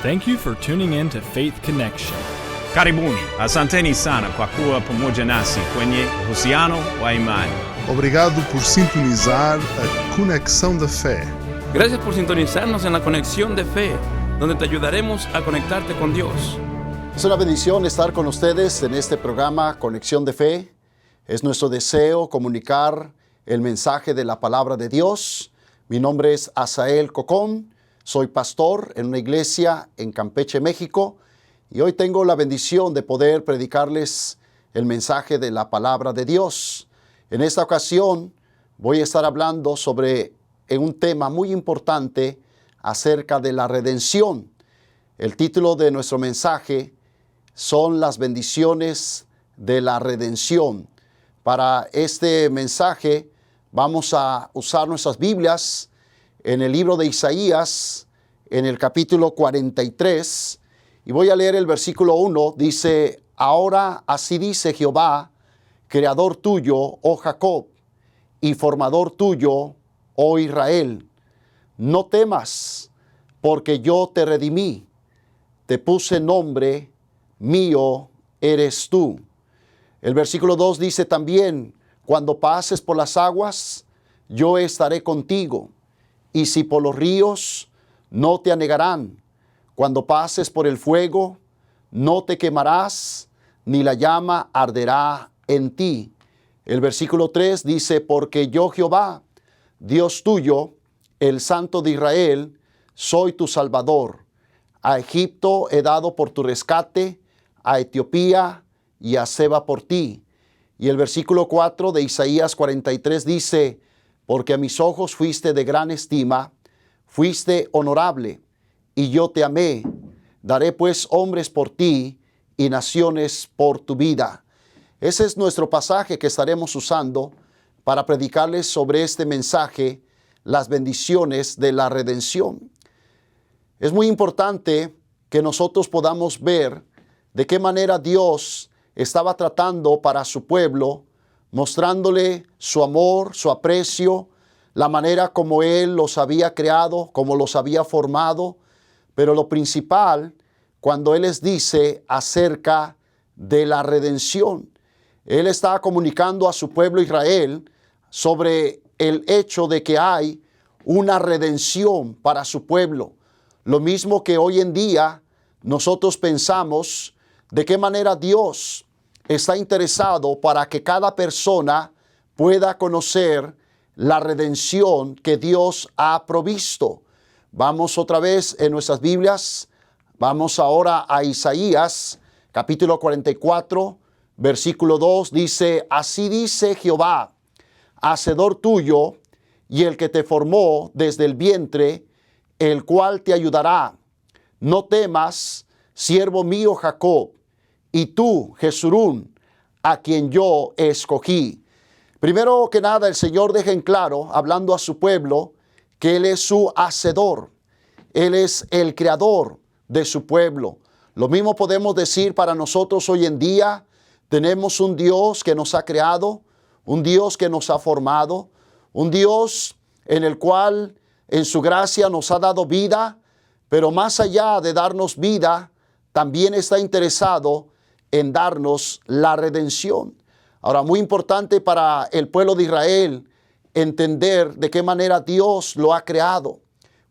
Thank you for tuning in to Faith Connection. Karibuni, asanteni sana kwa kuwa pamoja nasi kwenye uhusiano wa imani. Obrigado por sintonizar a Conexão da Fé. Gracias por sintonizarnos en la Conexión de Fe, donde te ayudaremos a conectarte con Dios. Es una bendición estar con ustedes en este programa Conexión de Fe. Es nuestro deseo comunicar el mensaje de la palabra de Dios. Mi nombre es Asael Cocón, soy pastor en una iglesia en Campeche, México, y hoy tengo la bendición de poder predicarles el mensaje de la palabra de Dios. En esta ocasión voy a estar hablando sobre un tema muy importante acerca de la redención. El título de nuestro mensaje son las bendiciones de la redención. Para este mensaje vamos a usar nuestras Biblias en el libro de Isaías, en el capítulo 43, y voy a leer el versículo 1, dice: Ahora así dice Jehová, creador tuyo, oh Jacob, y formador tuyo, oh Israel. No temas, porque yo te redimí, te puse nombre, mío eres tú. El versículo 2 dice también: Cuando pases por las aguas, yo estaré contigo, y si por los ríos, no te anegarán. Cuando pases por el fuego, no te quemarás, ni la llama arderá en ti. El versículo 3 dice: Porque yo Jehová, Dios tuyo, el Santo de Israel, soy tu Salvador. A Egipto he dado por tu rescate, a Etiopía y a Seba por ti. Y el versículo 4 de Isaías 43 dice: Porque a mis ojos fuiste de gran estima, fuiste honorable, y yo te amé. Daré pues hombres por ti y naciones por tu vida. Ese es nuestro pasaje que estaremos usando para predicarles sobre este mensaje, las bendiciones de la redención. Es muy importante que nosotros podamos ver de qué manera Dios estaba tratando para su pueblo, mostrándole su amor, su aprecio, la manera como Él los había creado, como los había formado, pero lo principal, cuando Él les dice acerca de la redención. Él está comunicando a su pueblo Israel sobre el hecho de que hay una redención para su pueblo. Lo mismo que hoy en día nosotros pensamos de qué manera Dios está interesado para que cada persona pueda conocer la redención que Dios ha provisto. Vamos otra vez en nuestras Biblias. Vamos ahora a Isaías, capítulo 44, versículo 2. Dice: Así dice Jehová, hacedor tuyo, y el que te formó desde el vientre, el cual te ayudará. No temas, siervo mío Jacob, y tú, Jesurún, a quien yo escogí. Primero que nada, el Señor deja en claro, hablando a su pueblo, que Él es su hacedor. Él es el creador de su pueblo. Lo mismo podemos decir para nosotros hoy en día. Tenemos un Dios que nos ha creado, un Dios que nos ha formado, un Dios en el cual en su gracia nos ha dado vida, pero más allá de darnos vida, también está interesado en darnos la redención. Ahora, muy importante para el pueblo de Israel entender de qué manera Dios lo ha creado.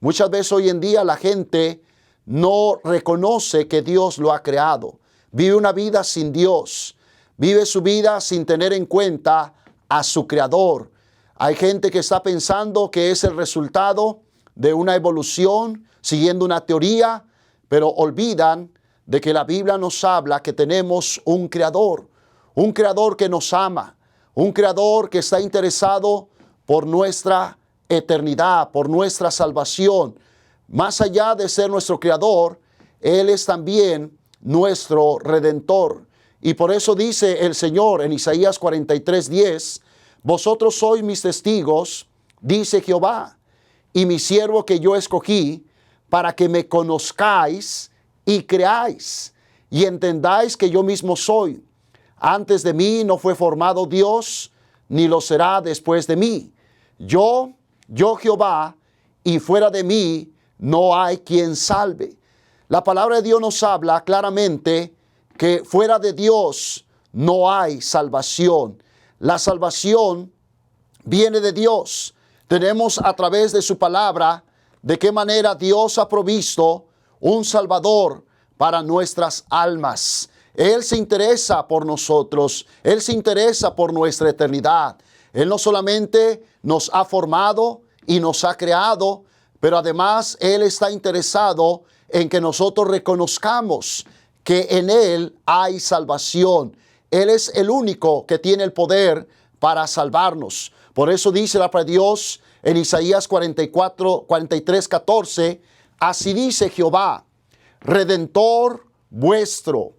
Muchas veces hoy en día la gente no reconoce que Dios lo ha creado. Vive una vida sin Dios. Vive su vida sin tener en cuenta a su creador. Hay gente que está pensando que es el resultado de una evolución, siguiendo una teoría, pero olvidan de que la Biblia nos habla que tenemos un creador que nos ama, un creador que está interesado por nuestra eternidad, por nuestra salvación. Más allá de ser nuestro creador, Él es también nuestro redentor. Y por eso dice el Señor en Isaías 43:10, Vosotros sois mis testigos, dice Jehová, y mi siervo que yo escogí, para que me conozcáis y creáis, y entendáis que yo mismo soy. Antes de mí no fue formado Dios, ni lo será después de mí. Yo Jehová, y fuera de mí no hay quien salve. La palabra de Dios nos habla claramente que fuera de Dios no hay salvación. La salvación viene de Dios. Tenemos a través de su palabra de qué manera Dios ha provisto un Salvador para nuestras almas. Él se interesa por nosotros. Él se interesa por nuestra eternidad. Él no solamente nos ha formado y nos ha creado, pero además Él está interesado en que nosotros reconozcamos que en Él hay salvación. Él es el único que tiene el poder para salvarnos. Por eso dice la palabra de Dios en Isaías 43, 14, así dice Jehová, Redentor vuestro,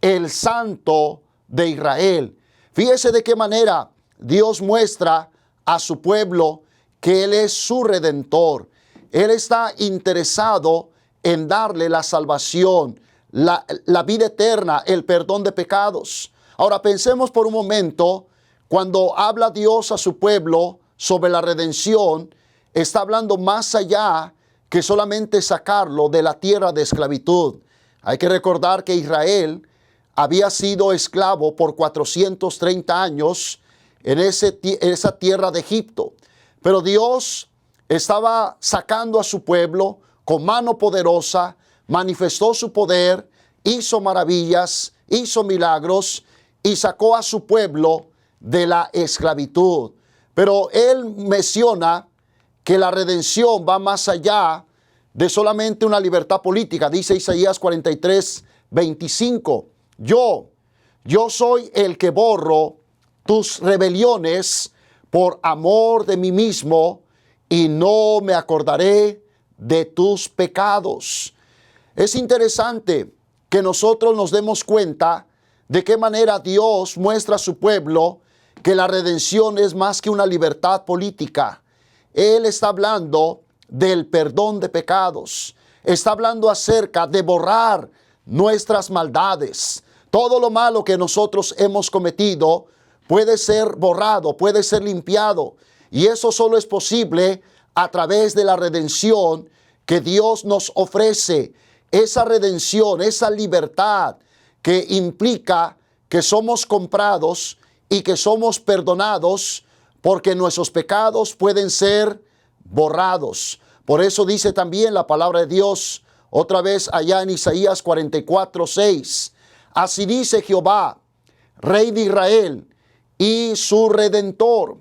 el Santo de Israel. Fíjese de qué manera Dios muestra a su pueblo que Él es su Redentor. Él está interesado en darle la salvación, la vida eterna, el perdón de pecados. Ahora pensemos por un momento, cuando habla Dios a su pueblo sobre la redención, está hablando más allá que solamente sacarlo de la tierra de esclavitud. Hay que recordar que Israel había sido esclavo por 430 años en esa tierra de Egipto. Pero Dios estaba sacando a su pueblo con mano poderosa, manifestó su poder, hizo maravillas, hizo milagros y sacó a su pueblo de la esclavitud. Pero Él menciona que la redención va más allá de solamente una libertad política. Dice Isaías 43, 25, Yo soy el que borro tus rebeliones por amor de mí mismo y no me acordaré de tus pecados. Es interesante que nosotros nos demos cuenta de qué manera Dios muestra a su pueblo que la redención es más que una libertad política. Él está hablando del perdón de pecados. Está hablando acerca de borrar nuestras maldades. Todo lo malo que nosotros hemos cometido puede ser borrado, puede ser limpiado. Y eso solo es posible a través de la redención que Dios nos ofrece. Esa redención, esa libertad que implica que somos comprados y que somos perdonados porque nuestros pecados pueden ser borrados. Por eso dice también la palabra de Dios, otra vez allá en Isaías 44, 6. Así dice Jehová, Rey de Israel y su Redentor,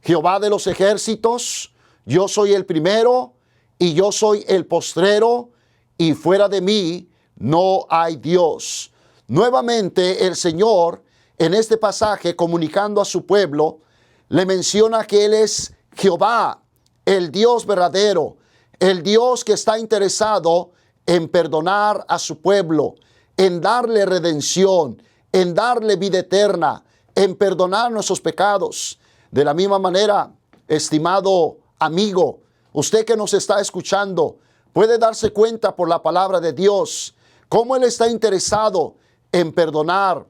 Jehová de los ejércitos, yo soy el primero y yo soy el postrero, y fuera de mí no hay Dios. Nuevamente el Señor en este pasaje, comunicando a su pueblo, le menciona que Él es Jehová, el Dios verdadero, el Dios que está interesado en perdonar a su pueblo, en darle redención, en darle vida eterna, en perdonar nuestros pecados. De la misma manera, estimado amigo, usted que nos está escuchando, puede darse cuenta por la palabra de Dios cómo Él está interesado en perdonar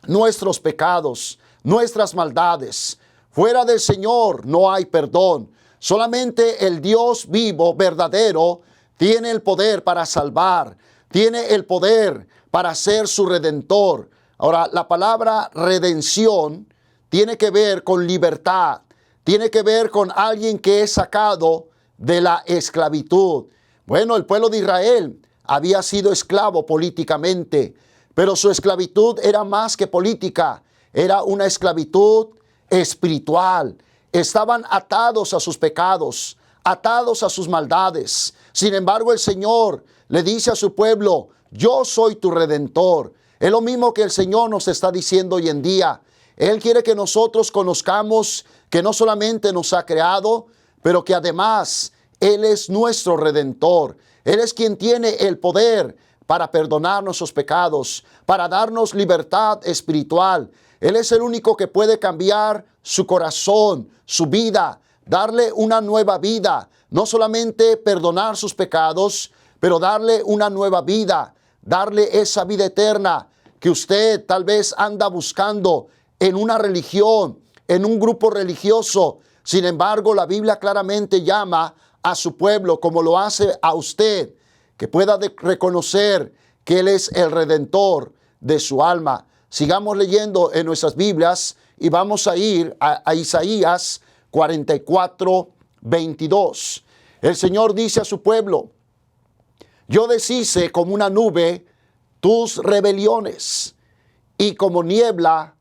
nuestros pecados, nuestras maldades. Fuera del Señor no hay perdón. Solamente el Dios vivo, verdadero, tiene el poder para salvar, tiene el poder para ser su redentor. Ahora, la palabra redención tiene que ver con libertad, tiene que ver con alguien que es sacado de la esclavitud. Bueno, el pueblo de Israel había sido esclavo políticamente, pero su esclavitud era más que política, era una esclavitud espiritual. Estaban atados a sus pecados, atados a sus maldades. Sin embargo, el Señor le dice a su pueblo, yo soy tu redentor. Es lo mismo que el Señor nos está diciendo hoy en día. Él quiere que nosotros conozcamos que no solamente nos ha creado, pero que además Él es nuestro redentor. Él es quien tiene el poder para perdonar nuestros pecados, para darnos libertad espiritual. Él es el único que puede cambiar su corazón, su vida, darle una nueva vida. No solamente perdonar sus pecados, pero darle una nueva vida, darle esa vida eterna que usted tal vez anda buscando en una religión, en un grupo religioso. Sin embargo, la Biblia claramente llama a su pueblo, como lo hace a usted, que pueda reconocer que Él es el Redentor de su alma. Sigamos leyendo en nuestras Biblias y vamos a ir a Isaías 44, 22. El Señor dice a su pueblo: yo deshice como una nube tus rebeliones y como niebla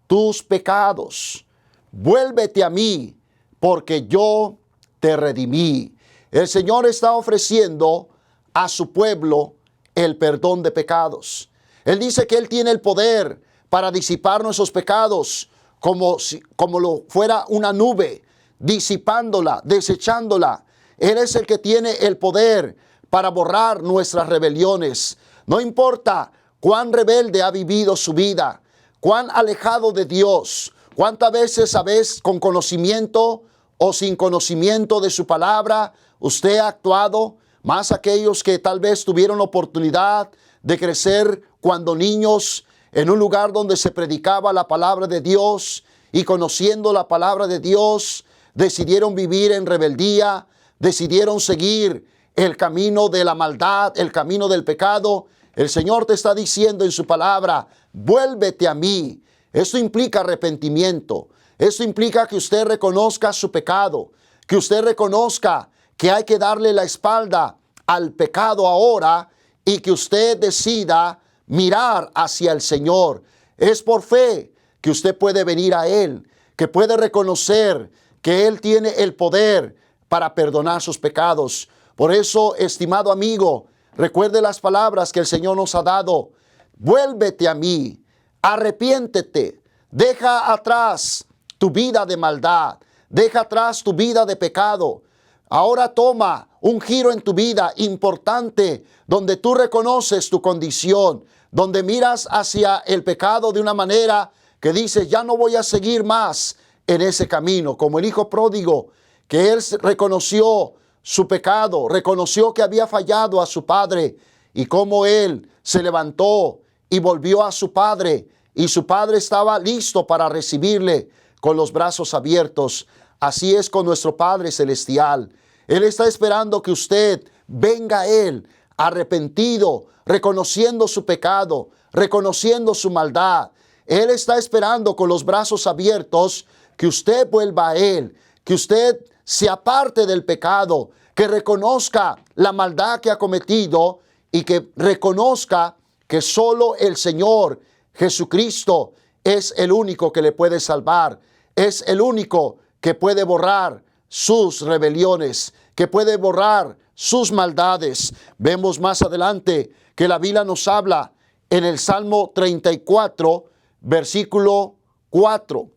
tus pecados. Vuélvete a mí, porque yo te redimí. El Señor está ofreciendo a su pueblo el perdón de pecados. Él dice que Él tiene el poder para disipar nuestros pecados como lo fuera una nube, disipándola, desechándola. Él es el que tiene el poder para borrar nuestras rebeliones. No importa cuán rebelde ha vivido su vida, cuán alejado de Dios, cuántas veces a veces con conocimiento o sin conocimiento de su palabra usted ha actuado, más aquellos que tal vez tuvieron oportunidad de crecer cuando niños en un lugar donde se predicaba la palabra de Dios y conociendo la palabra de Dios decidieron vivir en rebeldía, decidieron seguir el camino de la maldad, el camino del pecado. El Señor te está diciendo en su palabra: vuélvete a mí. Esto implica arrepentimiento. Esto implica que usted reconozca su pecado, que usted reconozca que hay que darle la espalda al pecado ahora y que usted decida mirar hacia el Señor. Es por fe que usted puede venir a Él, que puede reconocer que Él tiene el poder para perdonar sus pecados. Por eso, estimado amigo, recuerde las palabras que el Señor nos ha dado. Vuélvete a mí, arrepiéntete, deja atrás tu vida de maldad, deja atrás tu vida de pecado. Ahora toma un giro en tu vida importante, donde tú reconoces tu condición, donde miras hacia el pecado de una manera que dices: ya no voy a seguir más en ese camino. Como el hijo pródigo, que él reconoció su pecado, reconoció que había fallado a su padre, y cómo él se levantó y volvió a su padre, y su padre estaba listo para recibirle con los brazos abiertos. Así es con nuestro Padre Celestial. Él está esperando que usted venga a Él arrepentido, reconociendo su pecado, reconociendo su maldad. Él está esperando con los brazos abiertos que usted vuelva a Él, que usted se aparte del pecado, que reconozca la maldad que ha cometido y que reconozca que solo el Señor Jesucristo es el único que le puede salvar, es el único que puede borrar sus rebeliones, que puede borrar sus maldades. Vemos más adelante que la Biblia nos habla en el Salmo 34, versículo 4.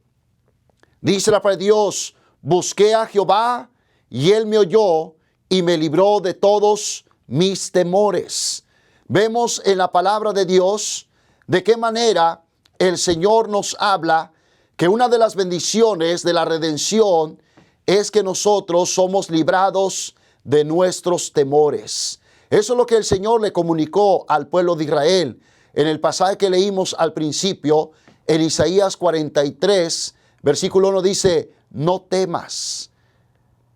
Dice la palabra de Dios: busqué a Jehová y Él me oyó y me libró de todos mis temores. Vemos en la palabra de Dios de qué manera el Señor nos habla que una de las bendiciones de la redención es que nosotros somos librados de nuestros temores. Eso es lo que el Señor le comunicó al pueblo de Israel en el pasaje que leímos al principio, en Isaías 43, versículo 1 dice: no temas.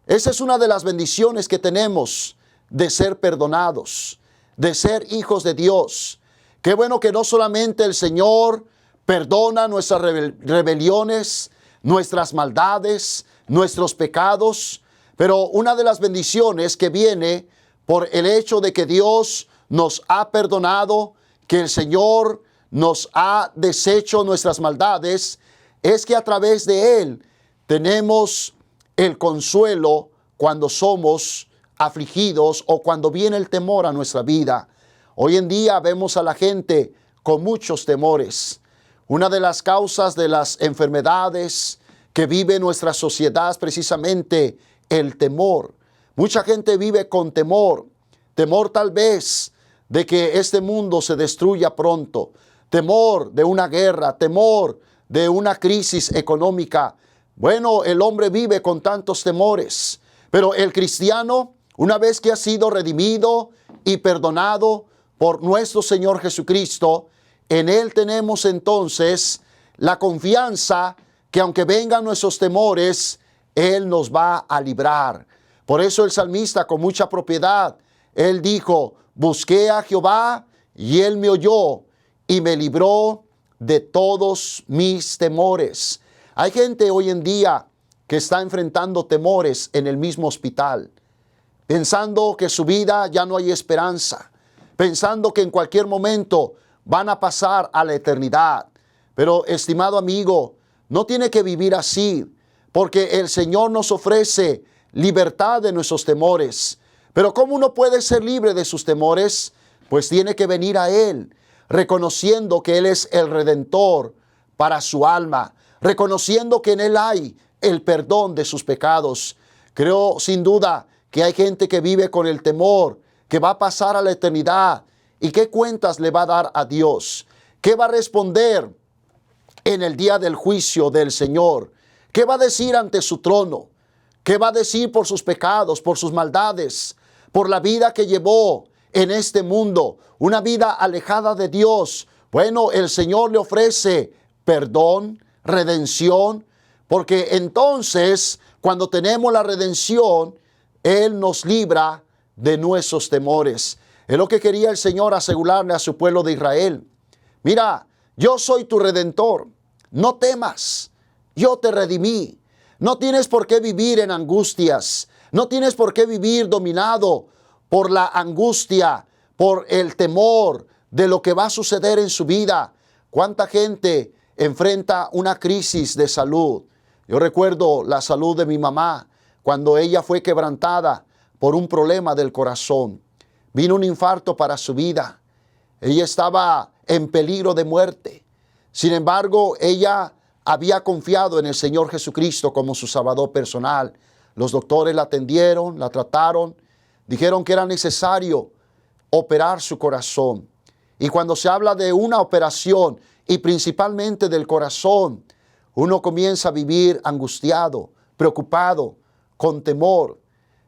Esa es una de las bendiciones que tenemos de ser perdonados, de ser hijos de Dios. Qué bueno que no solamente el Señor perdona nuestras rebeliones, nuestras maldades, nuestros pecados, pero una de las bendiciones que viene por el hecho de que Dios nos ha perdonado, que el Señor nos ha deshecho nuestras maldades, es que a través de Él tenemos el consuelo cuando somos afligidos o cuando viene el temor a nuestra vida. Hoy en día vemos a la gente con muchos temores. Una de las causas de las enfermedades que vive nuestra sociedad es precisamente el temor. Mucha gente vive con temor. Temor tal vez de que este mundo se destruya pronto. Temor de una guerra, temor de una crisis económica. Bueno, el hombre vive con tantos temores. Pero el cristiano, una vez que ha sido redimido y perdonado por nuestro Señor Jesucristo, en Él tenemos entonces la confianza que aunque vengan nuestros temores, Él nos va a librar. Por eso el salmista con mucha propiedad Él dijo, busqué a Jehová y Él me oyó y me libró de todos mis temores. Hay gente hoy en día que está enfrentando temores en el mismo hospital, pensando que su vida ya no hay esperanza, pensando que en cualquier momento van a pasar a la eternidad. Pero, estimado amigo, no tiene que vivir así, porque el Señor nos ofrece libertad de nuestros temores. Pero ¿cómo uno puede ser libre de sus temores? Pues tiene que venir a Él, reconociendo que Él es el Redentor para su alma, reconociendo que en Él hay el perdón de sus pecados. Creo sin duda que hay gente que vive con el temor, que va a pasar a la eternidad. ¿Y qué cuentas le va a dar a Dios? ¿Qué va a responder en el día del juicio del Señor? ¿Qué va a decir ante su trono? ¿Qué va a decir por sus pecados, por sus maldades, por la vida que llevó en este mundo? Una vida alejada de Dios. Bueno, el Señor le ofrece perdón, redención, porque entonces, cuando tenemos la redención, Él nos libra de nuestros temores. Es lo que quería el Señor asegurarle a su pueblo de Israel. Mira, yo soy tu Redentor. No temas, yo te redimí. No tienes por qué vivir en angustias. No tienes por qué vivir dominado por la angustia, por el temor de lo que va a suceder en su vida. ¿Cuánta gente enfrenta una crisis de salud? Yo recuerdo la salud de mi mamá cuando ella fue quebrantada por un problema del corazón. Vino un infarto para su vida. Ella estaba en peligro de muerte. Sin embargo, ella había confiado en el Señor Jesucristo como su Salvador personal. Los doctores la atendieron, la trataron, dijeron que era necesario operar su corazón. Y cuando se habla de una operación, y principalmente del corazón, uno comienza a vivir angustiado, preocupado, con temor.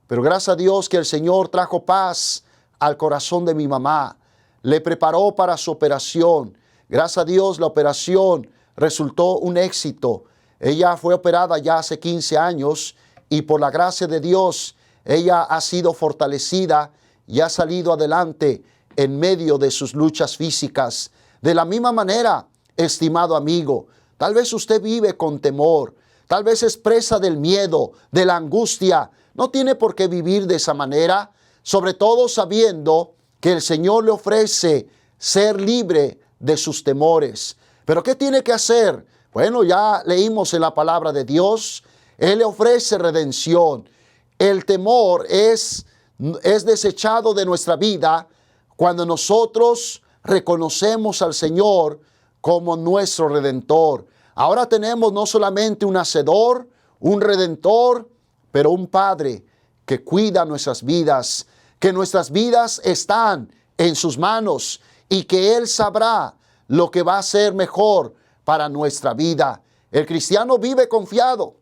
Pero gracias a Dios que el Señor trajo paz al corazón de mi mamá. Le preparó para su operación. Gracias a Dios la operación resultó un éxito. Ella fue operada ya hace 15 años y por la gracia de Dios ella ha sido fortalecida y ha salido adelante en medio de sus luchas físicas. De la misma manera, estimado amigo, tal vez usted vive con temor, tal vez es presa del miedo, de la angustia. No tiene por qué vivir de esa manera, sobre todo sabiendo que el Señor le ofrece ser libre de sus temores. ¿Pero qué tiene que hacer? Bueno, ya leímos en la palabra de Dios, Él le ofrece redención. El temor es desechado de nuestra vida cuando nosotros reconocemos al Señor como nuestro Redentor. Ahora tenemos no solamente un Hacedor, un Redentor, pero un Padre que cuida nuestras vidas, que nuestras vidas están en sus manos y que Él sabrá lo que va a ser mejor para nuestra vida. El cristiano vive confiado,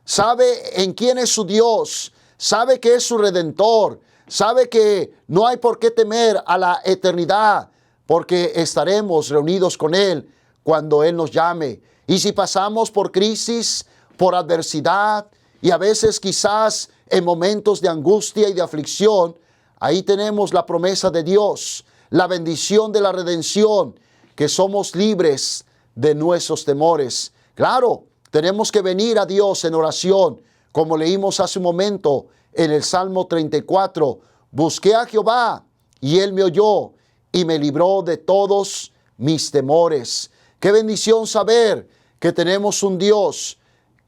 sabe en quién es su Dios, sabe que es su Redentor, sabe que no hay por qué temer a la eternidad, porque estaremos reunidos con Él cuando Él nos llame. Y si pasamos por crisis, por adversidad, y a veces quizás en momentos de angustia y de aflicción, ahí tenemos la promesa de Dios, la bendición de la redención, que somos libres de nuestros temores. Claro, tenemos que venir a Dios en oración, como leímos hace un momento en el Salmo 34. Busqué a Jehová y Él me oyó y me libró de todos mis temores. Qué bendición saber que tenemos un Dios,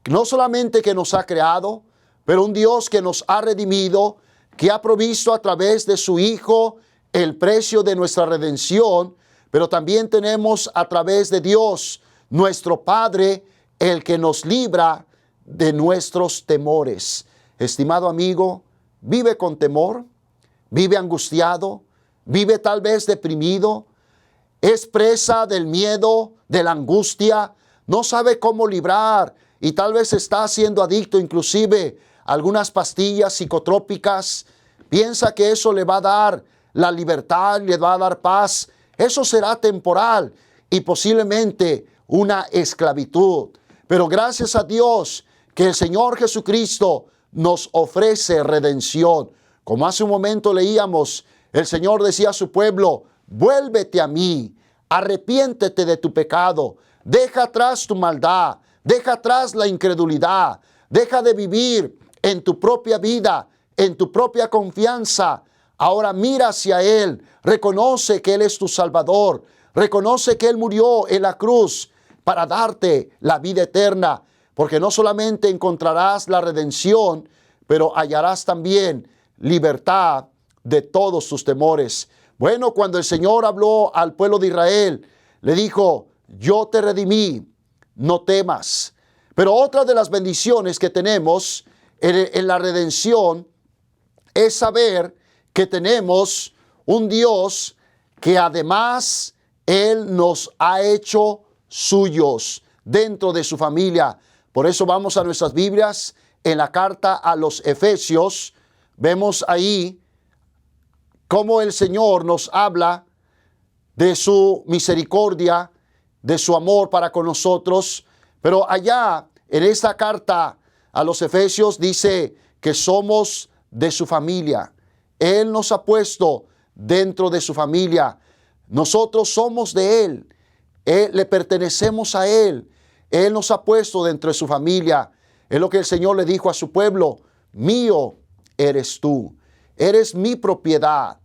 no solamente que nos ha creado, pero un Dios que nos ha redimido, que ha provisto a través de su Hijo el precio de nuestra redención, pero también tenemos a través de Dios, nuestro Padre, el que nos libra de nuestros temores. Estimado amigo, ¿vive con temor? ¿Vive angustiado? ¿Vive tal vez deprimido? ¿Es presa del miedo, de la angustia? ¿No sabe cómo librar? Y tal vez está siendo adicto inclusive a algunas pastillas psicotrópicas. Piensa que eso le va a dar la libertad, le va a dar paz. Eso será temporal y posiblemente una esclavitud. Pero gracias a Dios que el Señor Jesucristo nos ofrece redención. Como hace un momento leíamos, el Señor decía a su pueblo, vuélvete a mí, arrepiéntete de tu pecado, deja atrás tu maldad, deja atrás la incredulidad, deja de vivir en tu propia vida, en tu propia confianza. Ahora mira hacia Él, reconoce que Él es tu Salvador, reconoce que Él murió en la cruz para darte la vida eterna, porque no solamente encontrarás la redención, pero hallarás también libertad de todos tus temores. Bueno, cuando el Señor habló al pueblo de Israel, le dijo, yo te redimí, no temas. Pero otra de las bendiciones que tenemos en la redención es saber que tenemos un Dios que además Él nos ha hecho suyos dentro de su familia. Por eso vamos a nuestras Biblias, en la carta a los Efesios, vemos ahí cómo el Señor nos habla de su misericordia, de su amor para con nosotros. Pero allá en esta carta a los Efesios dice que somos de su familia. Él nos ha puesto dentro de su familia. Nosotros somos de Él. Le pertenecemos a Él. Él nos ha puesto dentro de su familia. Es lo que el Señor le dijo a su pueblo. Mío eres tú. Eres mi propiedad.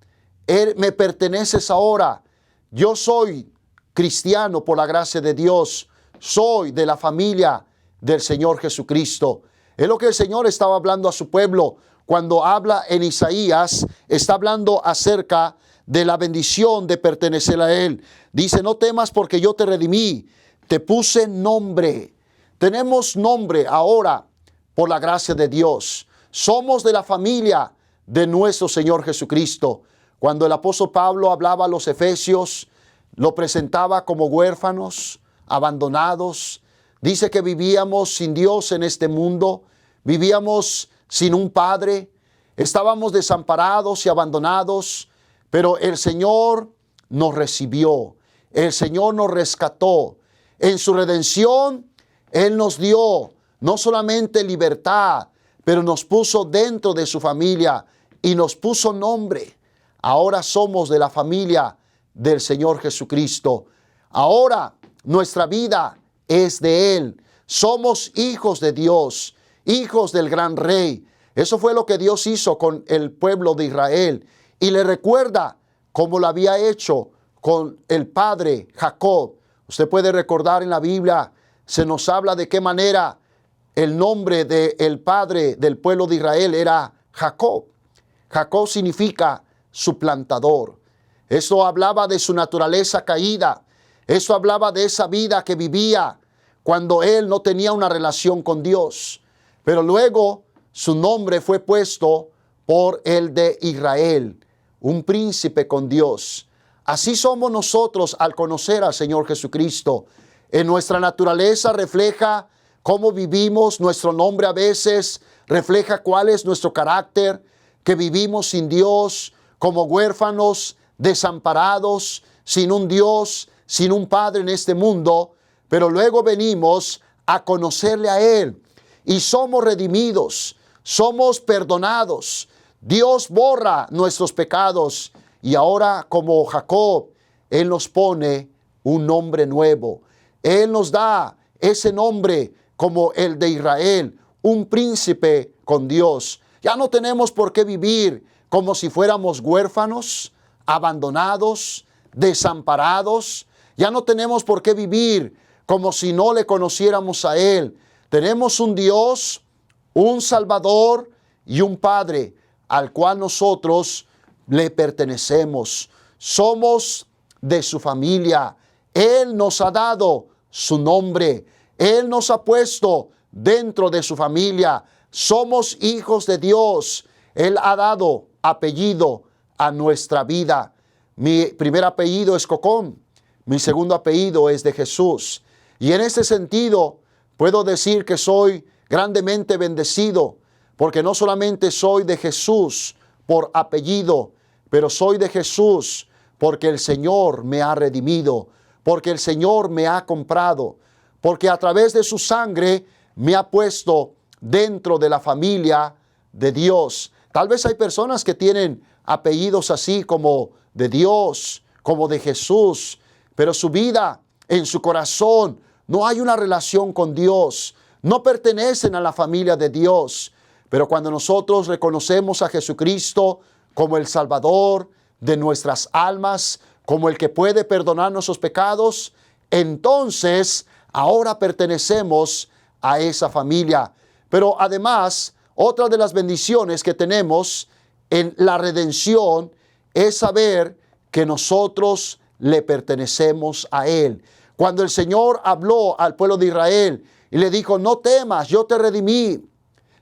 Me perteneces ahora. Yo soy cristiano por la gracia de Dios. Soy de la familia del Señor Jesucristo. Es lo que el Señor estaba hablando a su pueblo. Cuando habla en Isaías, está hablando acerca de la bendición de pertenecer a Él. Dice, no temas porque yo te redimí, te puse nombre. Tenemos nombre ahora por la gracia de Dios. Somos de la familia de nuestro Señor Jesucristo. Cuando el apóstol Pablo hablaba a los Efesios, lo presentaba como huérfanos, abandonados. Dice que vivíamos sin Dios en este mundo, vivíamos sin un padre, estábamos desamparados y abandonados, pero el Señor nos recibió, el Señor nos rescató. En su redención, Él nos dio no solamente libertad, pero nos puso dentro de su familia y nos puso nombre. Ahora somos de la familia del Señor Jesucristo. Ahora nuestra vida es de Él. Somos hijos de Dios, hijos del gran Rey. Eso fue lo que Dios hizo con el pueblo de Israel. Y le recuerda cómo lo había hecho con el padre Jacob. Usted puede recordar en la Biblia, se nos habla de qué manera el nombre del padre del pueblo de Israel era Jacob. Jacob significa suplantador. Eso hablaba de su naturaleza caída. Eso hablaba de esa vida que vivía cuando él no tenía una relación con Dios. Pero luego su nombre fue puesto por el de Israel, un príncipe con Dios. Así somos nosotros al conocer al Señor Jesucristo. En nuestra naturaleza refleja cómo vivimos, nuestro nombre a veces refleja cuál es nuestro carácter, que vivimos sin Dios, como huérfanos, desamparados, sin un Dios, sin un Padre en este mundo, pero luego venimos a conocerle a Él y somos redimidos, somos perdonados. Dios borra nuestros pecados y ahora, como Jacob, Él nos pone un nombre nuevo. Él nos da ese nombre como el de Israel, un príncipe con Dios. Ya no tenemos por qué vivir como si fuéramos huérfanos, abandonados, desamparados. Ya no tenemos por qué vivir como si no le conociéramos a Él. Tenemos un Dios, un Salvador y un Padre al cual nosotros le pertenecemos. Somos de su familia. Él nos ha dado su nombre. Él nos ha puesto dentro de su familia. Somos hijos de Dios. Él ha dado apellido a nuestra vida. Mi primer apellido es Cocón. Mi segundo apellido es de Jesús. Y en ese sentido puedo decir que soy grandemente bendecido, porque no solamente soy de Jesús por apellido, pero soy de Jesús porque el Señor me ha redimido, porque el Señor me ha comprado, porque a través de su sangre me ha puesto dentro de la familia de Dios. Tal vez hay personas que tienen apellidos así como de Dios, como de Jesús, pero su vida, en su corazón, no hay una relación con Dios. No pertenecen a la familia de Dios. Pero cuando nosotros reconocemos a Jesucristo como el Salvador de nuestras almas, como el que puede perdonar nuestros pecados, entonces ahora pertenecemos a esa familia. Pero además, otra de las bendiciones que tenemos en la redención es saber que nosotros le pertenecemos a Él. Cuando el Señor habló al pueblo de Israel y le dijo, no temas, yo te redimí,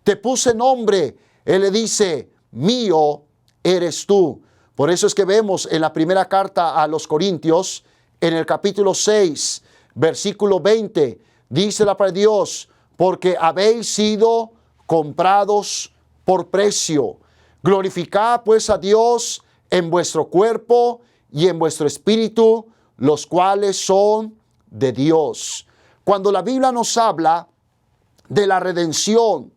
te puse nombre, Él le dice, mío eres tú. Por eso es que vemos en la primera carta a los Corintios, en el capítulo 6, versículo 20, dice la palabra de Dios, porque habéis sido comprados por precio. Glorificad pues a Dios en vuestro cuerpo y en vuestro espíritu, los cuales son de Dios. Cuando la Biblia nos habla de la redención,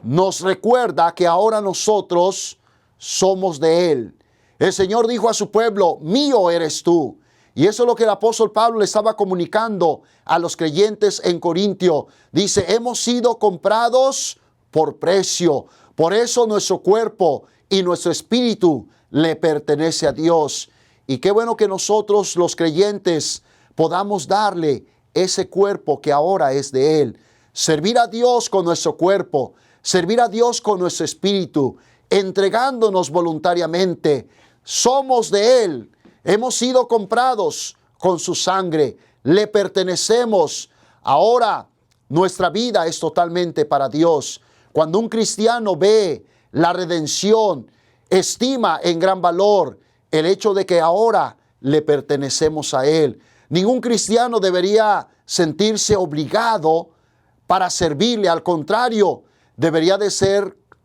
nos recuerda que ahora nosotros somos de Él. El Señor dijo a su pueblo, mío eres tú. Y eso es lo que el apóstol Pablo le estaba comunicando a los creyentes en Corintio. Dice, hemos sido comprados por precio. Por eso nuestro cuerpo y nuestro espíritu le pertenece a Dios. Y qué bueno que nosotros los creyentes podamos darle ese cuerpo que ahora es de Él. Servir a Dios con nuestro cuerpo, servir a Dios con nuestro espíritu, entregándonos voluntariamente. Somos de Él, hemos sido comprados con su sangre, le pertenecemos. Ahora nuestra vida es totalmente para Dios. Cuando un cristiano ve la redención, estima en gran valor el hecho de que ahora le pertenecemos a Él. Ningún cristiano debería sentirse obligado para servirle. Al contrario, debería de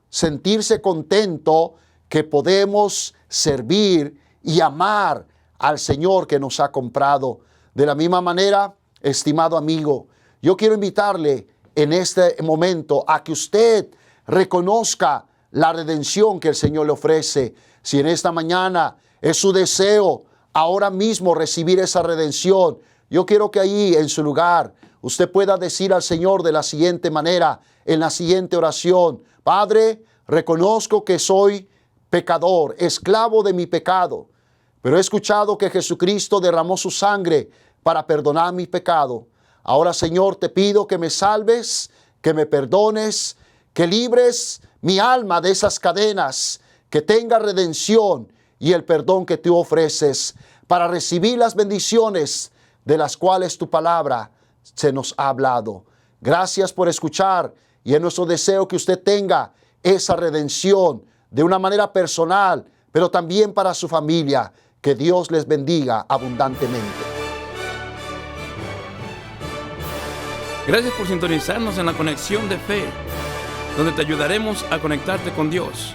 sentirse contento que podemos servir y amar al Señor que nos ha comprado. De la misma manera, estimado amigo, yo quiero invitarle en este momento a que usted reconozca la redención que el Señor le ofrece. Si en esta mañana es su deseo ahora mismo recibir esa redención, yo quiero que ahí en su lugar usted pueda decir al Señor de la siguiente manera, en la siguiente oración: Padre, reconozco que soy pecador, esclavo de mi pecado, pero he escuchado que Jesucristo derramó su sangre para perdonar mi pecado. Ahora, Señor, te pido que me salves, que me perdones, que libres mi alma de esas cadenas, que tenga redención y el perdón que tú ofreces para recibir las bendiciones de las cuales tu palabra se nos ha hablado. Gracias por escuchar, y es nuestro deseo que usted tenga esa redención de una manera personal, pero también para su familia. Que Dios les bendiga abundantemente. Gracias por sintonizarnos en la Conexión de Fe, donde te ayudaremos a conectarte con Dios.